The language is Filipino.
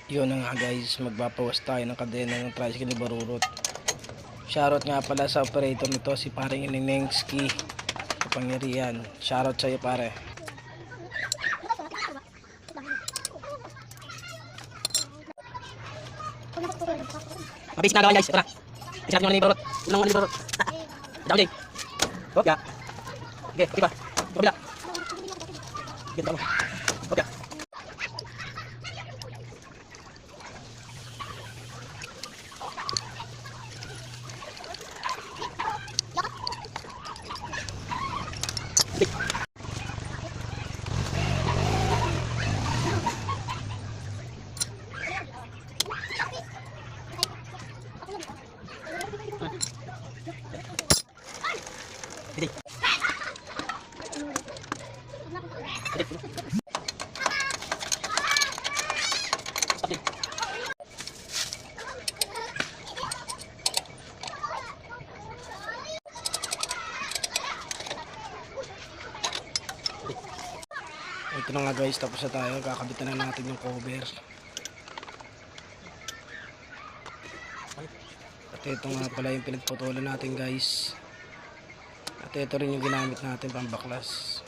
Yun na nga guys, magpapawas tayo ng kadena ng tricycle ni Barurot. Shoutout nga pala sa operator nito, si paring Ininengski Kapangyarihan. Shoutout sa iyo pare. Mabilis na gawa guys, ito na. Isarap nyo na ni Barurot. Unang ano ni Barurot. Daw Jay. Hop ya. Okay, okay pa. Kabila. Ganda mo. Hop ya. Bidik. Bidik. Bidik. Ito na nga guys, tapos na tayo. Kakabitan na natin yung cover. At ito nga pala yung pinagputulan natin guys. At ito rin yung ginamit natin pambaklas.